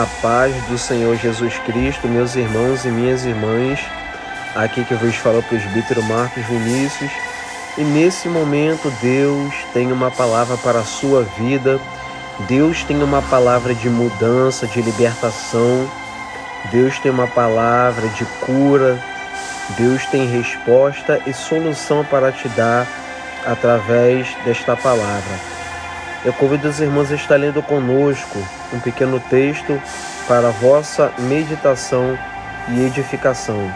A paz do Senhor Jesus Cristo, meus irmãos e minhas irmãs, aqui que vos fala o presbítero Marcos Vinícius, e nesse momento Deus tem uma palavra para a sua vida, Deus tem uma palavra de mudança, de libertação, Deus tem uma palavra de cura, Deus tem resposta e solução para te dar através desta palavra. Eu convido os irmãos a estar lendo conosco um pequeno texto para a vossa meditação e edificação.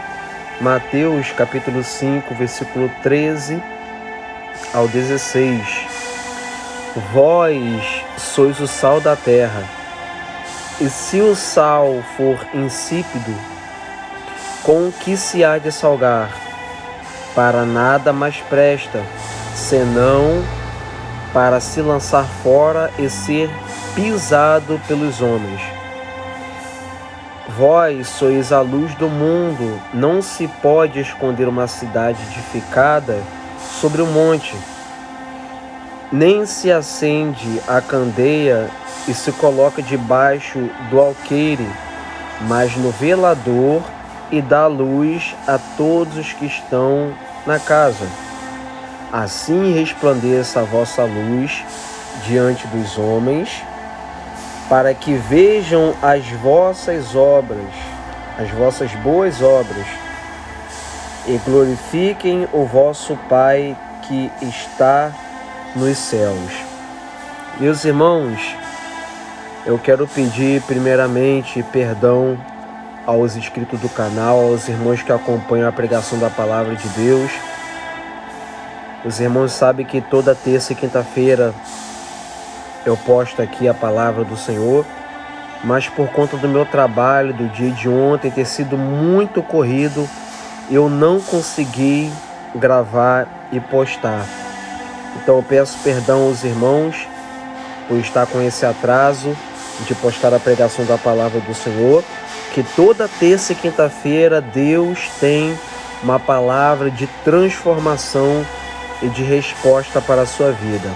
Mateus capítulo 5, versículo 13 ao 16. Vós sois o sal da terra, e se o sal for insípido, com que se há de salgar? Para nada mais presta, senão para se lançar fora e ser pisado pelos homens. Vós sois a luz do mundo, não se pode esconder uma cidade edificada sobre um monte, nem se acende a candeia e se coloca debaixo do alqueire, mas no velador, e dá luz a todos os que estão na casa. Assim resplandeça a vossa luz diante dos homens, para que vejam as vossas obras, as vossas boas obras, e glorifiquem o vosso Pai que está nos céus. Meus irmãos, eu quero pedir primeiramente perdão aos inscritos do canal, aos irmãos que acompanham a pregação da Palavra de Deus. Os irmãos sabem que toda terça e quinta-feira eu posto aqui a palavra do Senhor, mas por conta do meu trabalho, do dia de ontem ter sido muito corrido, eu não consegui gravar e postar. Então eu peço perdão aos irmãos por estar com esse atraso de postar a pregação da palavra do Senhor, que toda terça e quinta-feira Deus tem uma palavra de transformação e de resposta para a sua vida.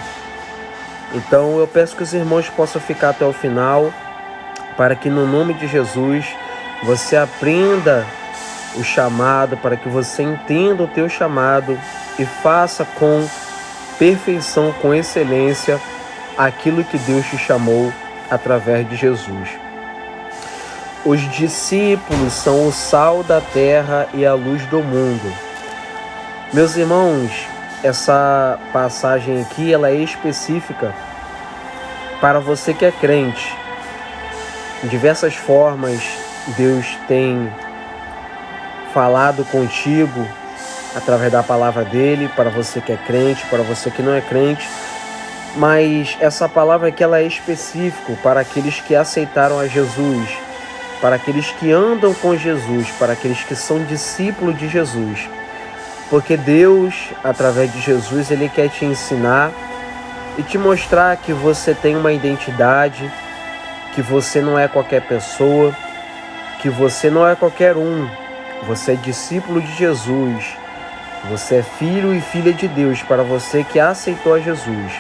Então eu peço que os irmãos possam ficar até o final, para que no nome de Jesus você aprenda o chamado, para que você entenda o teu chamado e faça com perfeição, com excelência, aquilo que Deus te chamou através de Jesus. Os discípulos são o sal da terra e a luz do mundo. Meus irmãos, essa passagem aqui, ela é específica para você que é crente. De diversas formas, Deus tem falado contigo através da palavra dele, para você que é crente, para você que não é crente. Mas essa palavra aqui, ela é específica para aqueles que aceitaram a Jesus, para aqueles que andam com Jesus, para aqueles que são discípulos de Jesus. Porque Deus, através de Jesus, Ele quer te ensinar e te mostrar que você tem uma identidade, que você não é qualquer pessoa, que você não é qualquer um. Você é discípulo de Jesus. Você é filho e filha de Deus, para você que aceitou a Jesus.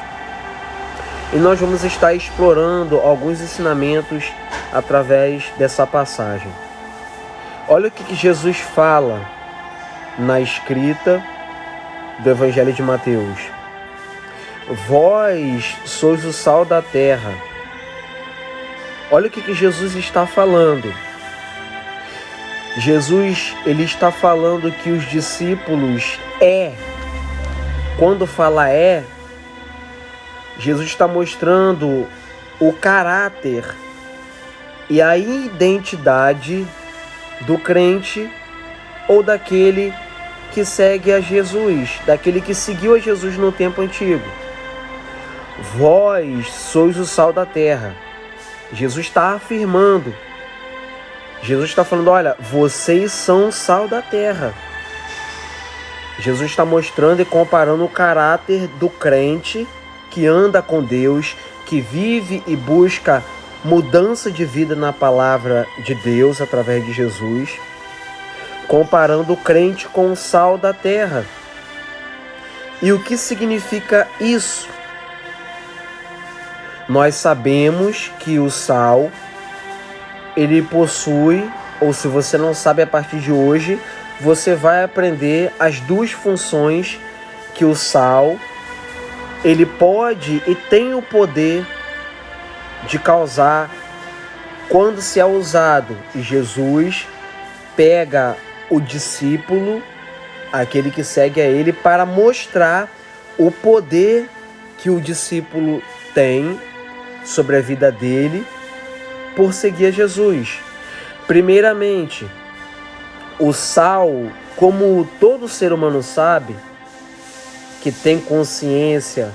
E nós vamos estar explorando alguns ensinamentos através dessa passagem. Olha o que Jesus fala na escrita do Evangelho de Mateus. Vós sois o sal da terra. Olha o que Jesus está falando. Jesus, ele está falando que os discípulos quando fala Jesus está mostrando o caráter e a identidade do crente ou daquele que segue a Jesus, daquele que seguiu a Jesus no tempo antigo. Vós sois o sal da terra. Jesus está afirmando. Jesus está falando, olha, vocês são o sal da terra. Jesus está mostrando e comparando o caráter do crente que anda com Deus, que vive e busca mudança de vida na palavra de Deus através de Jesus, comparando o crente com o sal da terra. E o que significa isso? Nós sabemos que o sal ele possui, ou se você não sabe a partir de hoje, você vai aprender as duas funções que o sal, ele pode e tem o poder de causar quando se é usado. E Jesus pega o discípulo, aquele que segue a ele, para mostrar o poder que o discípulo tem sobre a vida dele por seguir a Jesus. Primeiramente, o sal, como todo ser humano sabe, que tem consciência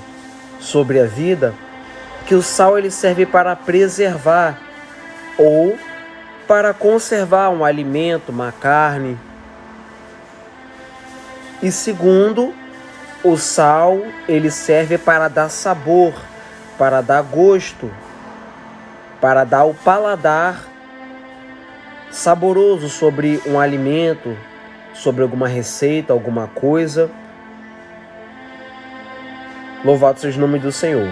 sobre a vida, que o sal ele serve para preservar ou para conservar um alimento, uma carne. E segundo, o sal ele serve para dar sabor, para dar gosto, para dar o paladar saboroso sobre um alimento, sobre alguma receita, alguma coisa. Louvado seja o nome do Senhor.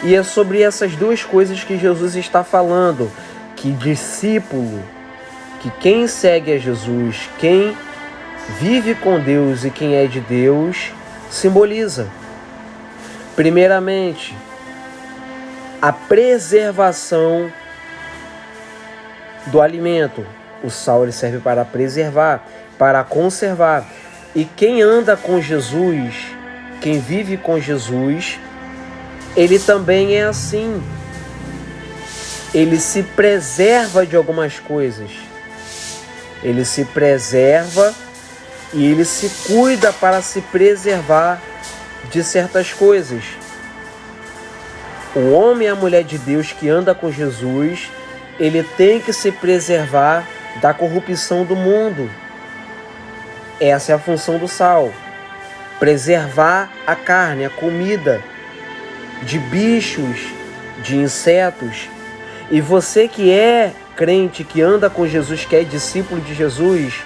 E é sobre essas duas coisas que Jesus está falando, que discípulo, que quem segue a Jesus, quem vive com Deus e quem é de Deus, simboliza. Primeiramente, a preservação do alimento. O sal ele serve para preservar, para conservar. E quem anda com Jesus, quem vive com Jesus, ele também é assim. Ele se preserva de algumas coisas. Ele se preserva e ele se cuida para se preservar de certas coisas. O homem e a mulher de Deus que anda com Jesus, ele tem que se preservar da corrupção do mundo. Essa é a função do sal. Preservar a carne, a comida, de bichos, de insetos. E você que é crente, que anda com Jesus, que é discípulo de Jesus,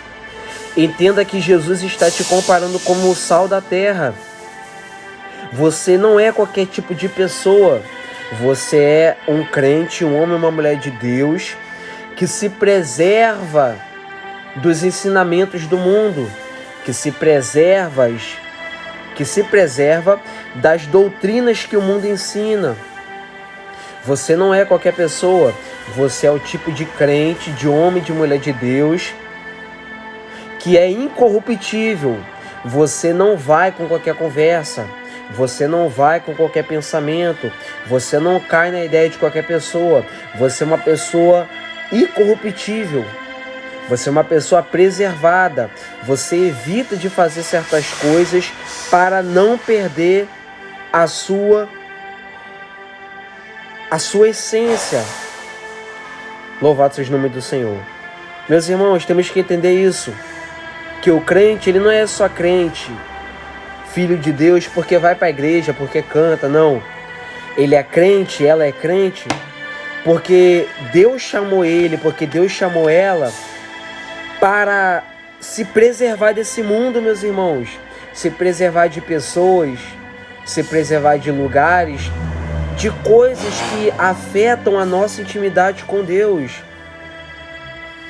entenda que Jesus está te comparando como o sal da terra. Você não é qualquer tipo de pessoa. Você é um crente, um homem e uma mulher de Deus, que se preserva dos ensinamentos do mundo, que se preserva das doutrinas que o mundo ensina. Você não é qualquer pessoa. Você é o tipo de crente, de homem, de mulher de Deus, que é incorruptível. Você não vai com qualquer conversa. Você não vai com qualquer pensamento. Você não cai na ideia de qualquer pessoa. Você é uma pessoa incorruptível. Você é uma pessoa preservada. Você evita de fazer certas coisas para não perder a sua essência. Louvado seja o nome do Senhor. Meus irmãos, temos que entender isso. Que o crente, ele não é só crente, filho de Deus, porque vai para a igreja, porque canta, não. Ele é crente, ela é crente, porque Deus chamou ele, porque Deus chamou ela para se preservar desse mundo, meus irmãos. Se preservar de pessoas, se preservar de lugares, de coisas que afetam a nossa intimidade com Deus.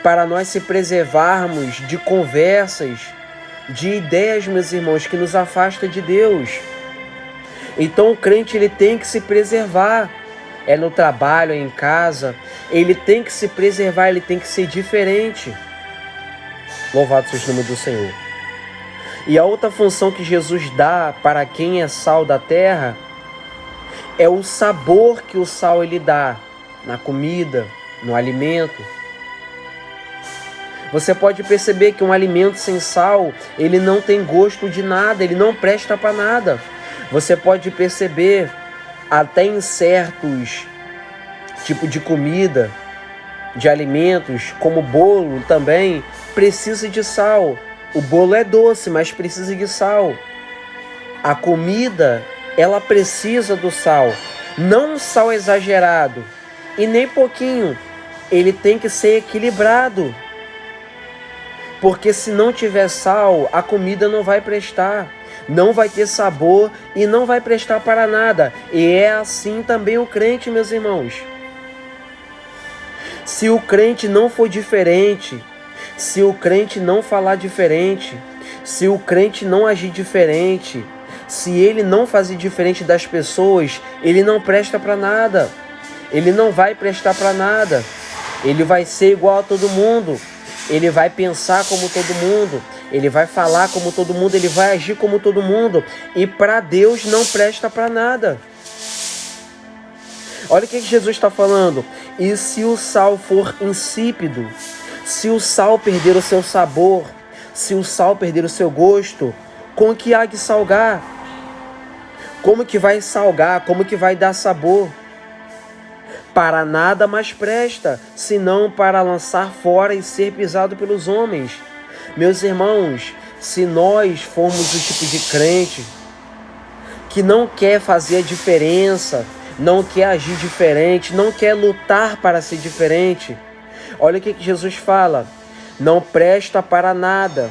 Para nós se preservarmos de conversas, de ideias, meus irmãos, que nos afastam de Deus. Então o crente ele tem que se preservar. É no trabalho, é em casa. Ele tem que se preservar, ele tem que ser diferente. Louvado seja o nome do Senhor. E a outra função que Jesus dá para quem é sal da terra é o sabor que o sal ele dá na comida, no alimento. Você pode perceber que um alimento sem sal, ele não tem gosto de nada, ele não presta para nada. Você pode perceber até em certos tipos de comida, de alimentos, como bolo também, precisa de sal. O bolo é doce, mas precisa de sal. A comida, ela precisa do sal. Não um sal exagerado e nem pouquinho. Ele tem que ser equilibrado. Porque se não tiver sal, a comida não vai prestar. Não vai ter sabor e não vai prestar para nada. E é assim também o crente, meus irmãos. Se o crente não for diferente, se o crente não falar diferente, se o crente não agir diferente, se ele não fazer diferente das pessoas, ele não presta para nada. Ele não vai prestar para nada. Ele vai ser igual a todo mundo. Ele vai pensar como todo mundo. Ele vai falar como todo mundo. Ele vai agir como todo mundo. E para Deus não presta para nada. Olha o que Jesus está falando. E se o sal for insípido, se o sal perder o seu sabor, se o sal perder o seu gosto, com que há de salgar? Como que vai salgar? Como que vai dar sabor? Para nada mais presta, senão para lançar fora e ser pisado pelos homens. Meus irmãos, se nós formos o tipo de crente que não quer fazer a diferença, não quer agir diferente, não quer lutar para ser diferente, olha o que Jesus fala: não presta para nada,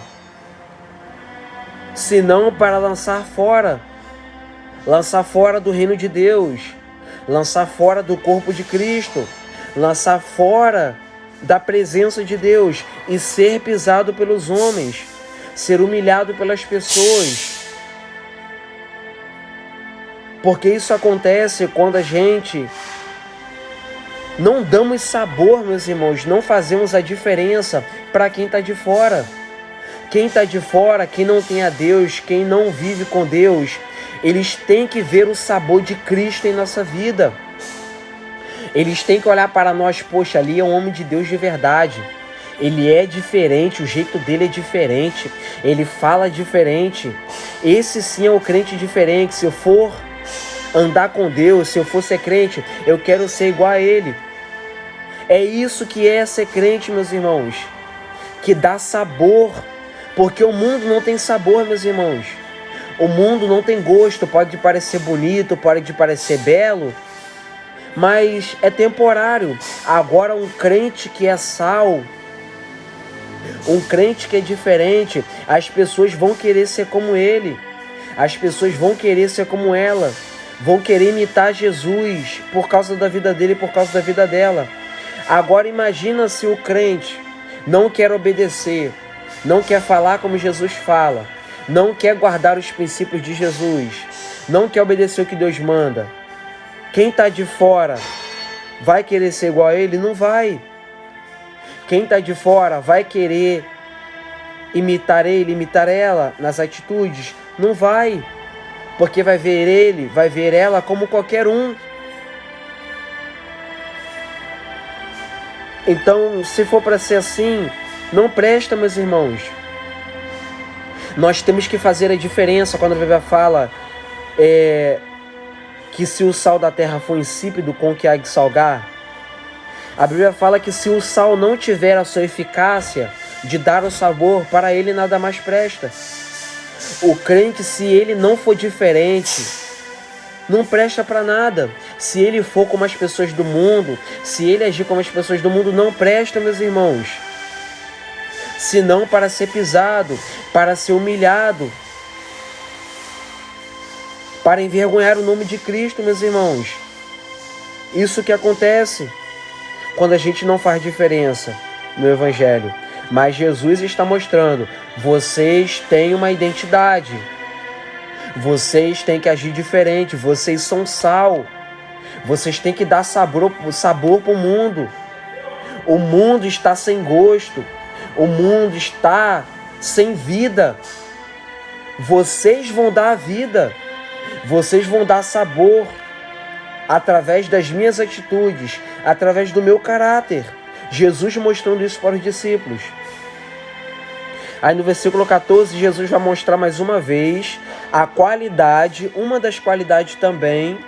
senão para lançar fora do reino de Deus, lançar fora do corpo de Cristo, lançar fora da presença de Deus e ser pisado pelos homens, ser humilhado pelas pessoas. Porque isso acontece quando a gente não damos sabor, meus irmãos, não fazemos a diferença para quem está de fora. Quem está de fora, quem não tem a Deus, quem não vive com Deus, eles têm que ver o sabor de Cristo em nossa vida. Eles têm que olhar para nós, poxa, ali é um homem de Deus de verdade. Ele é diferente, o jeito dele é diferente, ele fala diferente. Esse sim é o crente diferente. Se eu for andar com Deus, se eu for ser crente, eu quero ser igual a ele. É isso que é ser crente, meus irmãos, que dá sabor, porque o mundo não tem sabor, meus irmãos. O mundo não tem gosto, pode parecer bonito, pode parecer belo, mas é temporário. Agora um crente que é sal, um crente que é diferente, as pessoas vão querer ser como ele, as pessoas vão querer ser como ela, vão querer imitar Jesus por causa da vida dele, por causa da vida dela. Agora imagina se o crente não quer obedecer, não quer falar como Jesus fala, não quer guardar os princípios de Jesus, não quer obedecer o que Deus manda. Quem está de fora vai querer ser igual a ele? Não vai. Quem está de fora vai querer imitar ele, imitar ela nas atitudes? Não vai. Porque vai ver ele, vai ver ela como qualquer um. Então, se for para ser assim, não presta, meus irmãos. Nós temos que fazer a diferença quando a Bíblia fala que se o sal da terra for insípido, com que há de salgar? A Bíblia fala que se o sal não tiver a sua eficácia de dar o sabor, para ele nada mais presta. O crente, se ele não for diferente, não presta para nada. Se ele for como as pessoas do mundo, se ele agir como as pessoas do mundo, não presta, meus irmãos. Senão para ser pisado, para ser humilhado, para envergonhar o nome de Cristo, meus irmãos. Isso que acontece quando a gente não faz diferença no Evangelho. Mas Jesus está mostrando, vocês têm uma identidade, vocês têm que agir diferente, vocês são sal, vocês têm que dar sabor para o mundo. O mundo está sem gosto, o mundo está sem vida. Vocês vão dar a vida, vocês vão dar sabor através das minhas atitudes, através do meu caráter. Jesus mostrando isso para os discípulos. Aí no versículo 14, Jesus vai mostrar mais uma vez a qualidade, uma das qualidades também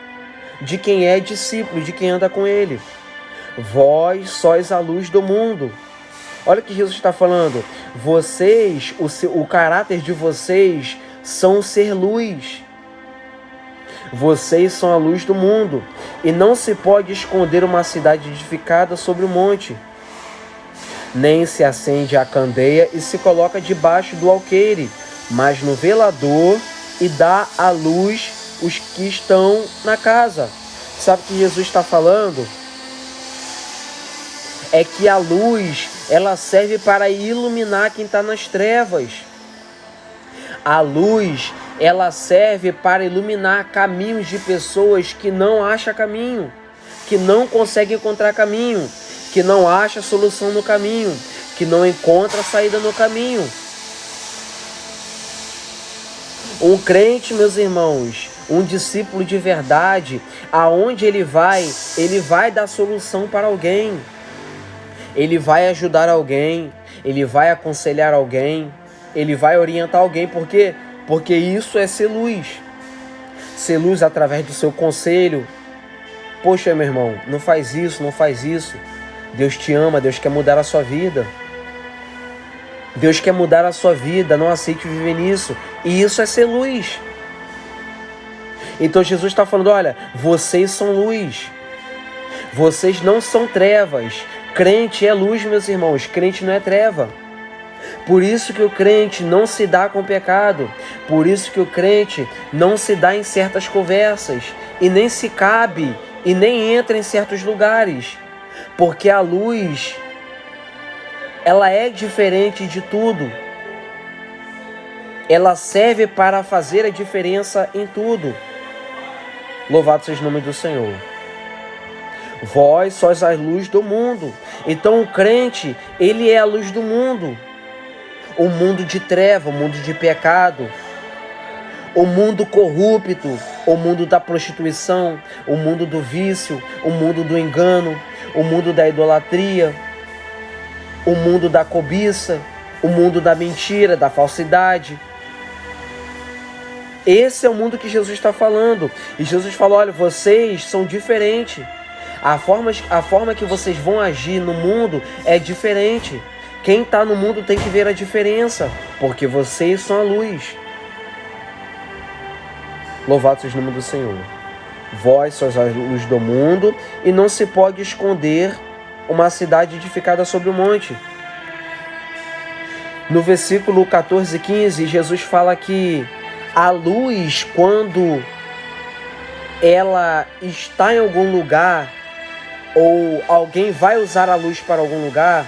de quem é discípulo, de quem anda com ele. Vós sois a luz do mundo. Olha o que Jesus está falando. Vocês, o caráter de vocês são ser luz. Vocês são a luz do mundo. E não se pode esconder uma cidade edificada sobre o monte. Nem se acende a candeia e se coloca debaixo do alqueire, mas no velador, e dá à luz os que estão na casa. Sabe o que Jesus está falando? é que a luz, ela serve para iluminar quem está nas trevas. A luz, ela serve para iluminar caminhos de pessoas que não acham caminho, que não conseguem encontrar caminho, que não acham solução no caminho, que não encontra saída no caminho. Um crente, meus irmãos, um discípulo de verdade, aonde ele vai dar solução para alguém. Ele vai ajudar alguém, ele vai aconselhar alguém, ele vai orientar alguém. Por quê? Porque isso é ser luz. Ser luz através do seu conselho. Poxa, meu irmão, não faz isso, não faz isso. Deus te ama, Deus quer mudar a sua vida. Deus quer mudar a sua vida, não aceite viver nisso. E isso é ser luz. Então Jesus está falando, olha, vocês são luz. Vocês não são trevas. Crente é luz, meus irmãos. Crente não é treva. Por isso que o crente não se dá com o pecado. Por isso que o crente não se dá em certas conversas. E nem se cabe, e nem entra em certos lugares. Porque a luz, ela é diferente de tudo. Ela serve para fazer a diferença em tudo. Louvado seja o nome do Senhor. Vós sois a luz do mundo. Então o crente, ele é a luz do mundo. O mundo de treva, o mundo de pecado, o mundo corrupto, o mundo da prostituição, o mundo do vício, o mundo do engano, o mundo da idolatria, o mundo da cobiça, o mundo da mentira, da falsidade. Esse é o mundo que Jesus está falando. E Jesus falou, olha, vocês são diferentes. A forma que vocês vão agir no mundo é diferente. Quem está no mundo tem que ver a diferença, porque vocês são a luz. Louvado seja o nome do Senhor. Vós sois a luz do mundo, e não se pode esconder uma cidade edificada sobre o monte. No versículo 14 e 15, Jesus fala que a luz, quando ela está em algum lugar, ou alguém vai usar a luz para algum lugar,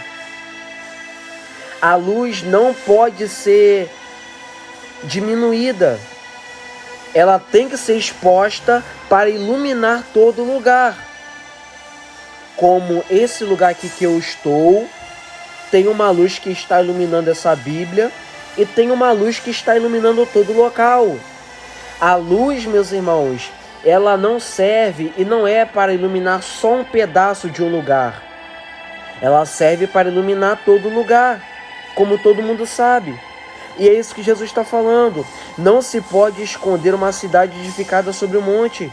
a luz não pode ser diminuída. Ela tem que ser exposta para iluminar todo lugar. Como esse lugar aqui que eu estou, tem uma luz que está iluminando essa Bíblia e tem uma luz que está iluminando todo o local. A luz, meus irmãos, ela não serve e não é para iluminar só um pedaço de um lugar. Ela serve para iluminar todo lugar, como todo mundo sabe. E é isso que Jesus está falando. Não se pode esconder uma cidade edificada sobre o monte.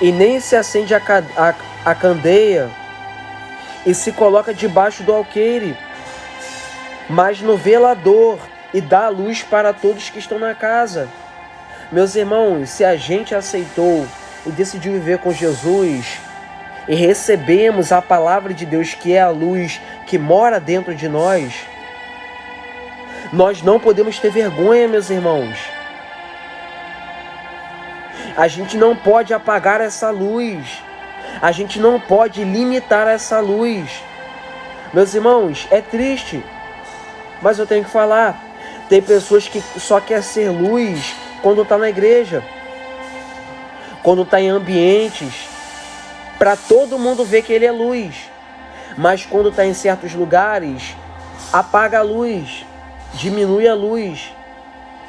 E nem se acende a candeia e se coloca debaixo do alqueire, mas no velador, e dá a luz para todos que estão na casa. Meus irmãos, se a gente aceitou e decidiu viver com Jesus, e recebemos a palavra de Deus, que é a luz que mora dentro de nós, nós não podemos ter vergonha, meus irmãos. A gente não pode apagar essa luz. A gente não pode limitar essa luz. Meus irmãos, é triste, mas eu tenho que falar. Tem pessoas que só querem ser luz quando está na igreja, quando está em ambientes, para todo mundo ver que ele é luz. Mas quando está em certos lugares, apaga a luz, diminui a luz,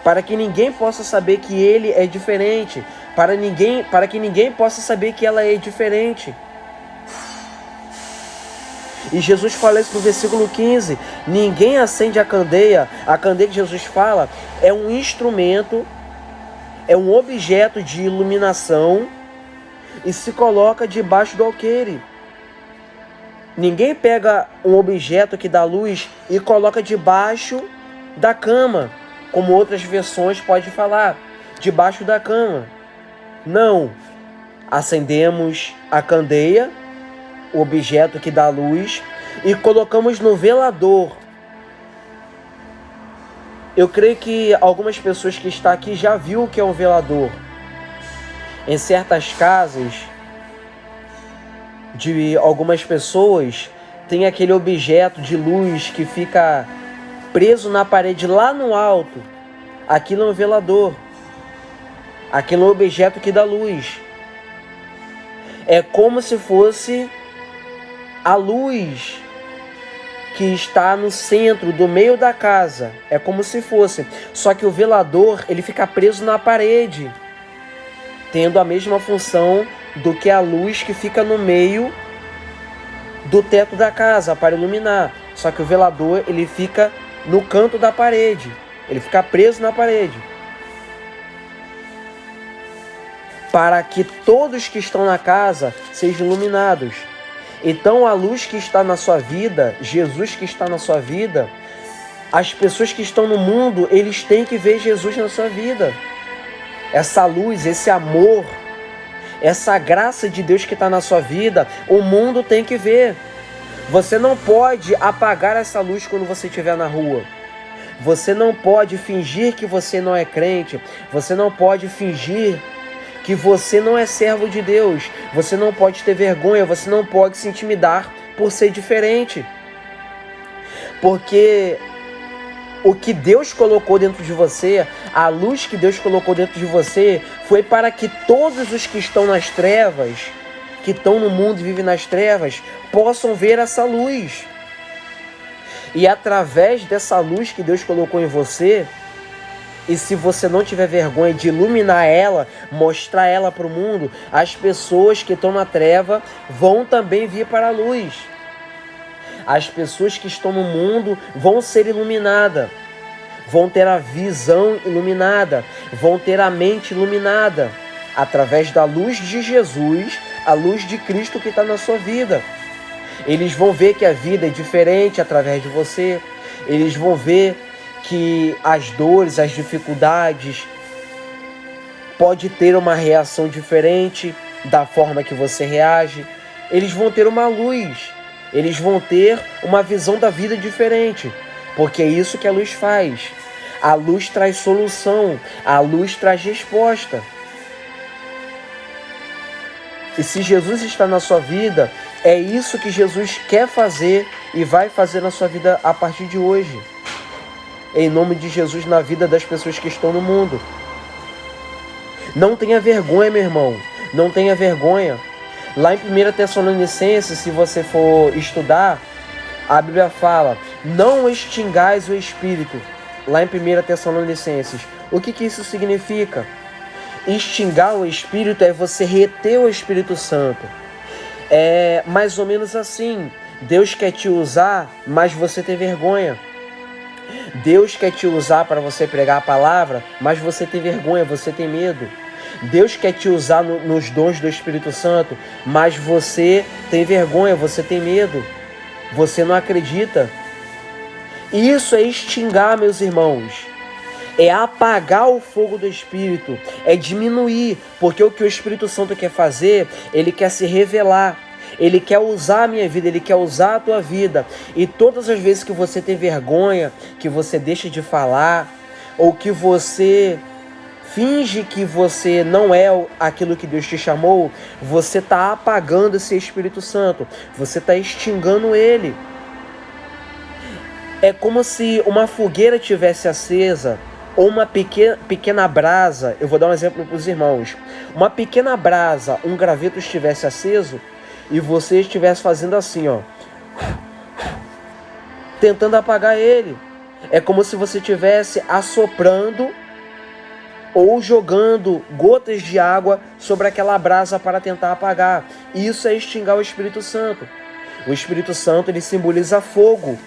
para que ninguém possa saber que ele é diferente, para que ninguém possa saber que ela é diferente. E Jesus fala isso no versículo 15, ninguém acende a candeia que Jesus fala é um instrumento, é um objeto de iluminação e se coloca debaixo do alqueire. Ninguém pega um objeto que dá luz e coloca debaixo da cama, como outras versões podem falar, debaixo da cama. Não, acendemos a candeia, o objeto que dá luz, e colocamos no velador. Eu creio que algumas pessoas que estão aqui já viram o que é um velador. Em certas casas, de algumas pessoas tem aquele objeto de luz que fica preso na parede lá no alto. Aquilo é um velador. Aquilo é um objeto que dá luz. É como se fosse a luz que está no centro, do meio da casa. É como se fosse. Só que o velador, ele fica preso na parede, tendo a mesma função do que a luz que fica no meio do teto da casa, para iluminar. Só que o velador, ele fica no canto da parede. Ele fica preso na parede. Para que todos que estão na casa sejam iluminados. Então a luz que está na sua vida, Jesus que está na sua vida, as pessoas que estão no mundo, eles têm que ver Jesus na sua vida. Essa luz, esse amor, essa graça de Deus que está na sua vida, o mundo tem que ver. Você não pode apagar essa luz quando você estiver na rua. Você não pode fingir que você não é crente. Você não pode fingir que você não é servo de Deus. Você não pode ter vergonha, você não pode se intimidar por ser diferente. Porque o que Deus colocou dentro de você, a luz que Deus colocou dentro de você, foi para que todos os que estão nas trevas, que estão no mundo e vivem nas trevas, possam ver essa luz. E através dessa luz que Deus colocou em você, e se você não tiver vergonha de iluminar ela, mostrar ela para o mundo, as pessoas que estão na treva vão também vir para a luz. As pessoas que estão no mundo vão ser iluminadas, vão ter a visão iluminada, vão ter a mente iluminada, através da luz de Jesus, a luz de Cristo que está na sua vida. Eles vão ver que a vida é diferente através de você, eles vão ver que as dores, as dificuldades, pode ter uma reação diferente da forma que você reage. Eles vão ter uma luz, eles vão ter uma visão da vida diferente, porque é isso que a luz faz. A luz traz solução, a luz traz resposta. E se Jesus está na sua vida, é isso que Jesus quer fazer e vai fazer na sua vida a partir de hoje. Em nome de Jesus, na vida das pessoas que estão no mundo. Não tenha vergonha, meu irmão. Não tenha vergonha. Lá em 1 Tessalonicenses, se você for estudar, a Bíblia fala: não extingais o Espírito. Lá em 1 Tessalonicenses. O que isso significa? Extingar o Espírito é você reter o Espírito Santo. É mais ou menos assim. Deus quer te usar, mas você tem vergonha. Deus quer te usar para você pregar a palavra, mas você tem vergonha, você tem medo. Deus quer te usar nos dons do Espírito Santo, mas você tem vergonha, você tem medo. Você não acredita. Isso é extinguir, meus irmãos. É apagar o fogo do Espírito, é diminuir, porque o que o Espírito Santo quer fazer, ele quer se revelar. Ele quer usar a minha vida, Ele quer usar a tua vida. E todas as vezes que você tem vergonha, que você deixa de falar, ou que você finge que você não é aquilo que Deus te chamou, você está apagando esse Espírito Santo, você está extinguindo ele. É como se uma fogueira tivesse acesa, ou uma pequena brasa. Eu vou dar um exemplo para os irmãos. Uma pequena brasa, um graveto estivesse aceso, e você estivesse fazendo assim, ó, tentando apagar ele. É como se você estivesse assoprando ou jogando gotas de água sobre aquela brasa para tentar apagar. Isso é extinguir o Espírito Santo. O Espírito Santo, ele simboliza fogo.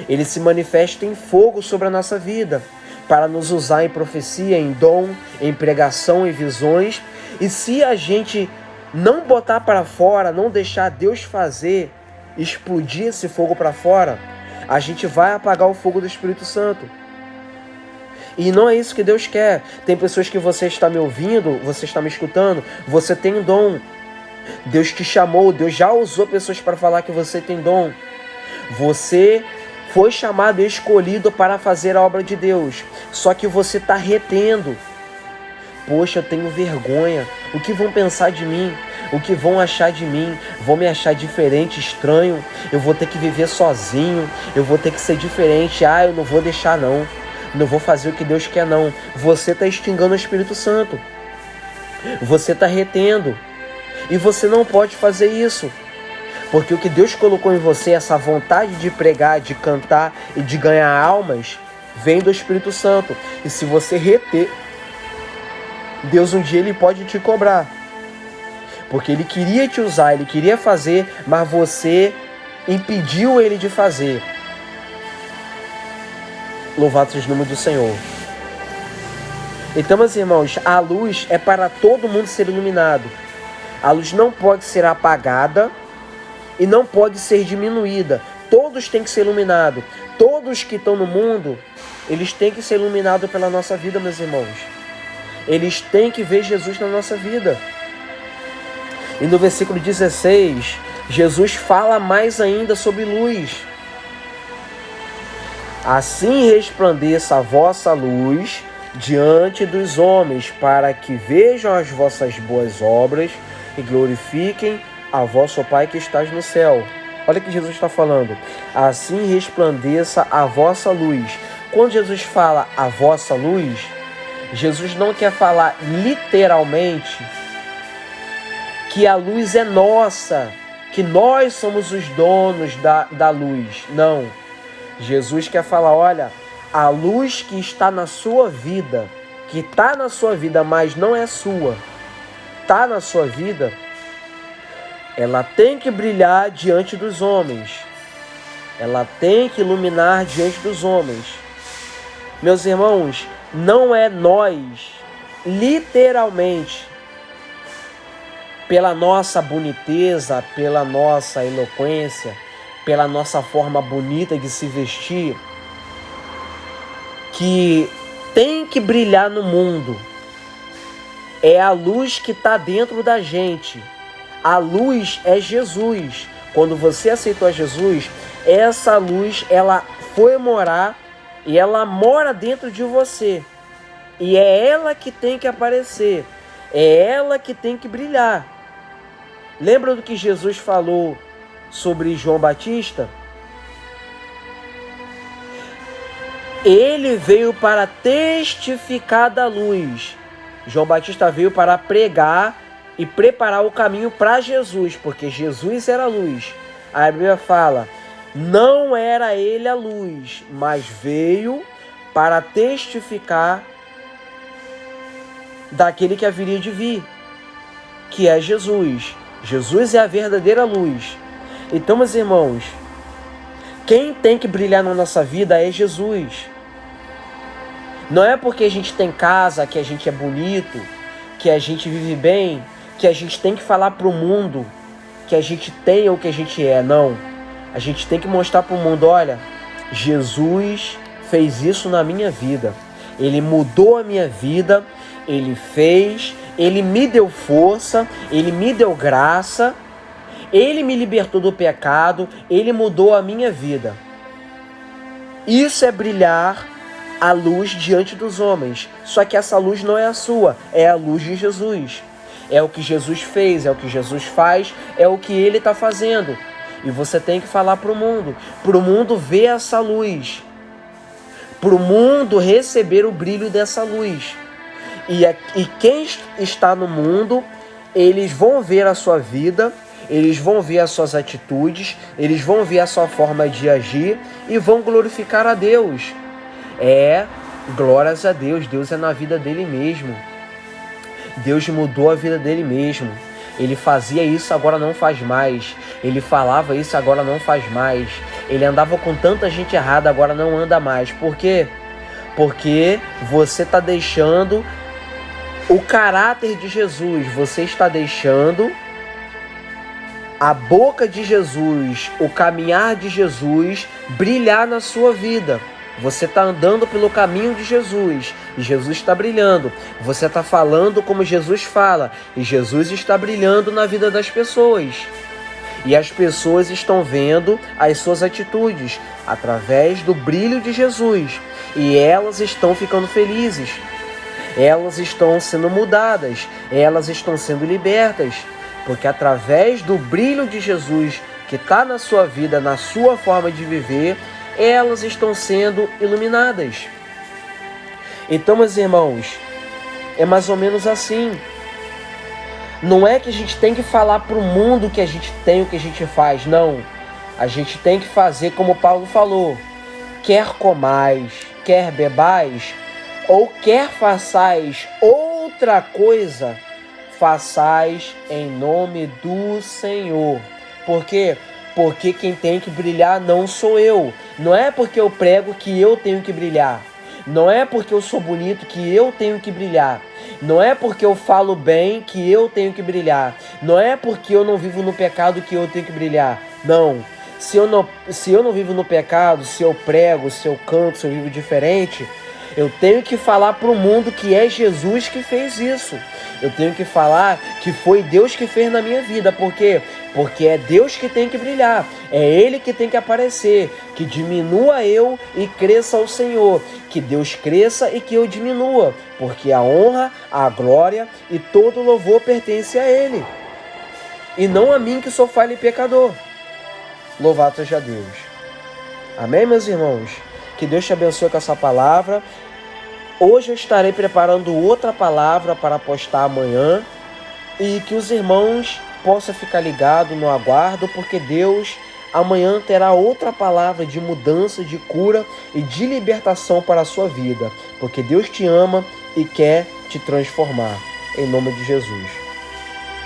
Ele se manifesta em fogo sobre a nossa vida, para nos usar em profecia, em dom, em pregação, em visões. E se a gente não botar para fora, não deixar Deus fazer, explodir esse fogo para fora, a gente vai apagar o fogo do Espírito Santo. E não é isso que Deus quer. Tem pessoas que você está me ouvindo, você está me escutando, você tem dom. Deus te chamou, Deus já usou pessoas para falar que você tem dom. Você foi chamado e escolhido para fazer a obra de Deus. Só que você está retendo. Poxa, eu tenho vergonha. O que vão pensar de mim? O que vão achar de mim? Vão me achar diferente, estranho? Eu vou ter que viver sozinho? Eu vou ter que ser diferente? Eu não vou deixar não. Não vou fazer o que Deus quer não. Você está extinguindo o Espírito Santo. Você está retendo. E você não pode fazer isso. Porque o que Deus colocou em você, essa vontade de pregar, de cantar e de ganhar almas, vem do Espírito Santo. E se você reter, Deus um dia ele pode te cobrar. Porque ele queria te usar, ele queria fazer, mas você impediu ele de fazer. Louvado seja o nome do Senhor. Então, meus irmãos, a luz é para todo mundo ser iluminado. A luz não pode ser apagada e não pode ser diminuída. Todos têm que ser iluminados. Todos que estão no mundo, eles têm que ser iluminados pela nossa vida, meus irmãos. Eles têm que ver Jesus na nossa vida. E no versículo 16, Jesus fala mais ainda sobre luz. Assim resplandeça a vossa luz diante dos homens, para que vejam as vossas boas obras e glorifiquem a vosso Pai que estás no céu. Olha o que Jesus está falando. Assim resplandeça a vossa luz. Quando Jesus fala a vossa luz, Jesus não quer falar literalmente que a luz é nossa, que nós somos os donos da luz. Não. Jesus quer falar, olha, a luz que está na sua vida, que está na sua vida, mas não é sua, está na sua vida, ela tem que brilhar diante dos homens. Ela tem que iluminar diante dos homens. Meus irmãos, não é nós, literalmente, pela nossa boniteza, pela nossa eloquência, pela nossa forma bonita de se vestir, que tem que brilhar no mundo. É a luz que está dentro da gente. A luz é Jesus. Quando você aceitou a Jesus, essa luz, ela foi morar e ela mora dentro de você. E é ela que tem que aparecer. É ela que tem que brilhar. Lembra do que Jesus falou sobre João Batista? Ele veio para testificar da luz. João Batista veio para pregar e preparar o caminho para Jesus, porque Jesus era a luz. A Bíblia fala, não era ele a luz, mas veio para testificar daquele que haveria de vir, que é Jesus. Jesus é a verdadeira luz. Então, meus irmãos, quem tem que brilhar na nossa vida é Jesus. Não é porque a gente tem casa, que a gente é bonito, que a gente vive bem, que a gente tem que falar para o mundo que a gente tem ou que a gente é. Não. A gente tem que mostrar para o mundo, olha, Jesus fez isso na minha vida. Ele mudou a minha vida, ele fez, ele me deu força, ele me deu graça, ele me libertou do pecado, ele mudou a minha vida. Isso é brilhar a luz diante dos homens. Só que essa luz não é a sua, é a luz de Jesus. É o que Jesus fez, é o que Jesus faz, é o que ele está fazendo. E você tem que falar para o mundo ver essa luz, para o mundo receber o brilho dessa luz. E quem está no mundo, eles vão ver a sua vida, eles vão ver as suas atitudes, eles vão ver a sua forma de agir e vão glorificar a Deus. Glórias a Deus, Deus é na vida dele mesmo. Deus mudou a vida dele mesmo. Ele fazia isso, agora não faz mais. Ele falava isso, agora não faz mais. Ele andava com tanta gente errada, agora não anda mais. Por quê? Porque você está deixando o caráter de Jesus, você está deixando a boca de Jesus, o caminhar de Jesus brilhar na sua vida. Você está andando pelo caminho de Jesus e Jesus está brilhando. Você está falando como Jesus fala e Jesus está brilhando na vida das pessoas. E as pessoas estão vendo as suas atitudes através do brilho de Jesus. E elas estão ficando felizes. Elas estão sendo mudadas. Elas estão sendo libertas. Porque através do brilho de Jesus que está na sua vida, na sua forma de viver, elas estão sendo iluminadas. Então, meus irmãos, é mais ou menos assim. Não é que a gente tem que falar para o mundo que a gente tem, o que a gente faz, não. A gente tem que fazer como Paulo falou: quer comais, quer bebais, ou quer façais outra coisa, façais em nome do Senhor. Por quê? Porque quem tem que brilhar não sou eu. Não é porque eu prego que eu tenho que brilhar. Não é porque eu sou bonito que eu tenho que brilhar. Não é porque eu falo bem que eu tenho que brilhar. Não é porque eu não vivo no pecado que eu tenho que brilhar. Não. Se eu não vivo no pecado, se eu prego, se eu canto, se eu vivo diferente, eu tenho que falar para o mundo que é Jesus que fez isso. Eu tenho que falar que foi Deus que fez na minha vida. Por quê? Porque é Deus que tem que brilhar. É Ele que tem que aparecer. Que diminua eu e cresça o Senhor. Que Deus cresça e que eu diminua. Porque a honra, a glória e todo o louvor pertence a Ele. E não a mim que sou falho e pecador. Louvado seja Deus. Amém, meus irmãos? Que Deus te abençoe com essa palavra. Hoje eu estarei preparando outra palavra para postar amanhã. E que os irmãos possam ficar ligados no aguardo, porque Deus amanhã terá outra palavra de mudança, de cura e de libertação para a sua vida. Porque Deus te ama e quer te transformar. Em nome de Jesus.